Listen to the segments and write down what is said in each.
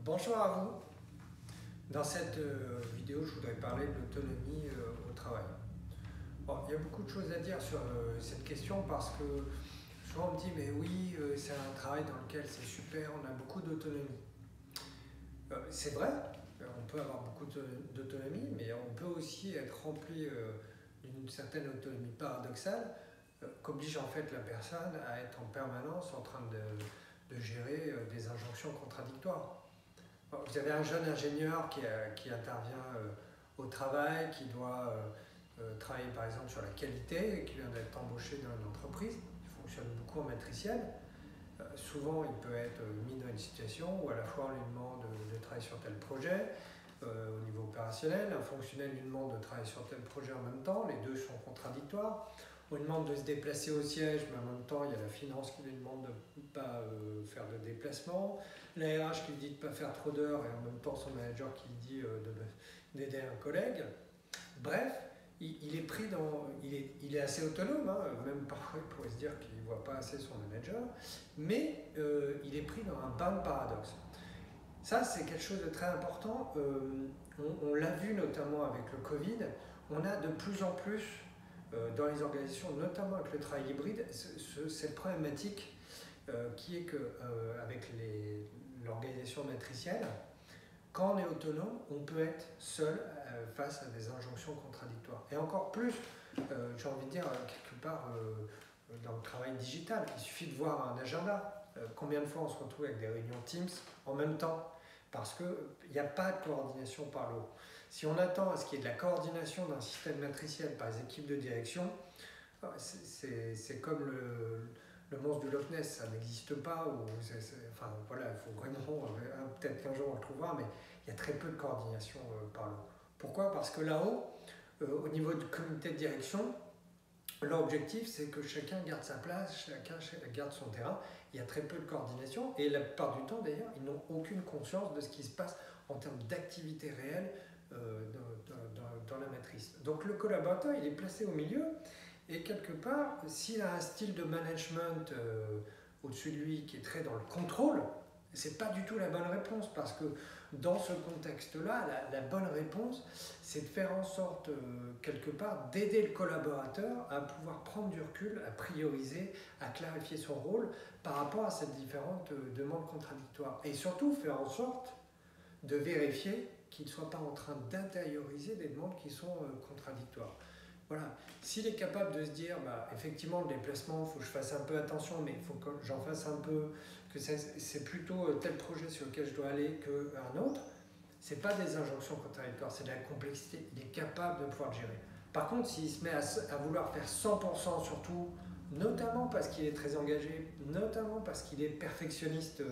Bonjour à vous. Dans cette vidéo, je voudrais parler de l'autonomie au travail. Bon, il y a beaucoup de choses à dire sur cette question parce que souvent on me dit mais oui, c'est un travail dans lequel c'est super, on a beaucoup d'autonomie. C'est vrai, on peut avoir beaucoup d'autonomie, mais on peut aussi être rempli d'une certaine autonomie paradoxale qu'oblige en fait la personne à être en permanence en train de gérer des injonctions contradictoires. Vous avez un jeune ingénieur qui intervient au travail, qui doit travailler par exemple sur la qualité, et qui vient d'être embauché dans une entreprise, qui fonctionne beaucoup en matriciel. Souvent, il peut être mis dans une situation où à la fois on lui demande de travailler sur tel projet au niveau opérationnel, un fonctionnel lui demande de travailler sur tel projet en même temps, les deux sont contradictoires. On lui demande de se déplacer au siège, mais en même temps, il y a la finance qui lui demande de ne pas faire de déplacement, la RH qui lui dit de ne pas faire trop d'heures, et en même temps, son manager qui lui dit d'aider un collègue. Bref, il est pris dans. Il est assez autonome, hein, même parfois il pourrait se dire qu'il ne voit pas assez son manager, mais il est pris dans un bain de paradoxe. Ça, c'est quelque chose de très important. On l'a vu notamment avec le Covid, on a de plus en plus dans les organisations, notamment avec le travail hybride, cette problématique qui est qu'avec l'organisation matricielle, quand on est autonome, on peut être seul face à des injonctions contradictoires. Et encore plus, j'ai envie de dire, quelque part, dans le travail digital, il suffit de voir un agenda. Combien de fois on se retrouve avec des réunions Teams en même temps? Parce qu'il n'y a pas de coordination par le haut. Si on attend à ce qu'il y ait de la coordination d'un système matriciel par les équipes de direction, c'est comme le monstre du Loch Ness, ça n'existe pas. Enfin voilà, il faut vraiment, peut-être qu'un jour on le trouvera, mais il y a très peu de coordination par le haut. Pourquoi? Parce que là-haut, au niveau du comité de direction, l'objectif c'est que chacun garde sa place, chacun garde son terrain. Il y a très peu de coordination et la plupart du temps d'ailleurs, ils n'ont aucune conscience de ce qui se passe en termes d'activité réelle dans la matrice. Donc le collaborateur, il est placé au milieu et quelque part, s'il a un style de management au-dessus de lui qui est très dans le contrôle, c'est pas du tout la bonne réponse parce que dans ce contexte-là, la bonne réponse, c'est de faire en sorte, quelque part, d'aider le collaborateur à pouvoir prendre du recul, à prioriser, à clarifier son rôle par rapport à ces différentes demandes contradictoires. Et surtout, faire en sorte de vérifier qu'il ne soit pas en train d'intérioriser des demandes qui sont contradictoires. Voilà. S'il est capable de se dire, effectivement, le déplacement, il faut que je fasse un peu attention, mais il faut que j'en fasse un peu, que c'est plutôt tel projet sur lequel je dois aller qu'un autre, ce n'est pas des injonctions contradictoires, c'est de la complexité. Il est capable de pouvoir le gérer. Par contre, s'il se met à vouloir faire 100% sur tout, notamment parce qu'il est très engagé, notamment parce qu'il est perfectionniste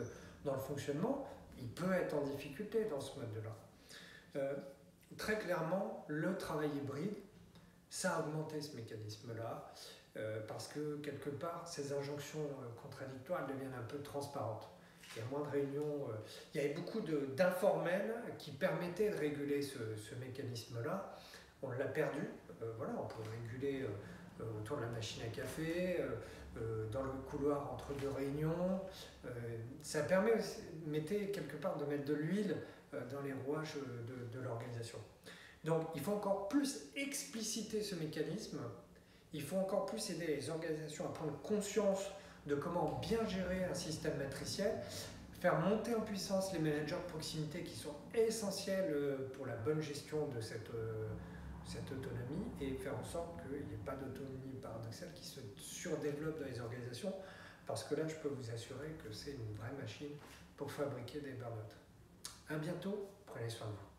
dans le fonctionnement, il peut être en difficulté dans ce mode-là. Très clairement, le travail hybride, ça a augmenté ce mécanisme-là, parce que quelque part, ces injonctions contradictoires deviennent un peu transparentes. Il y a moins de réunions, il y avait beaucoup d'informels qui permettaient de réguler ce mécanisme-là. On l'a perdu, voilà, on peut réguler autour de la machine à café, dans le couloir entre deux réunions. Ça mettait quelque part de mettre de l'huile dans les rouages de l'organisation. Donc il faut encore plus expliciter ce mécanisme, il faut encore plus aider les organisations à prendre conscience de comment bien gérer un système matriciel, faire monter en puissance les managers de proximité qui sont essentiels pour la bonne gestion de cette autonomie et faire en sorte qu'il n'y ait pas d'autonomie paradoxale qui se surdéveloppe dans les organisations parce que là je peux vous assurer que c'est une vraie machine pour fabriquer des burn-out. À bientôt, prenez soin de vous.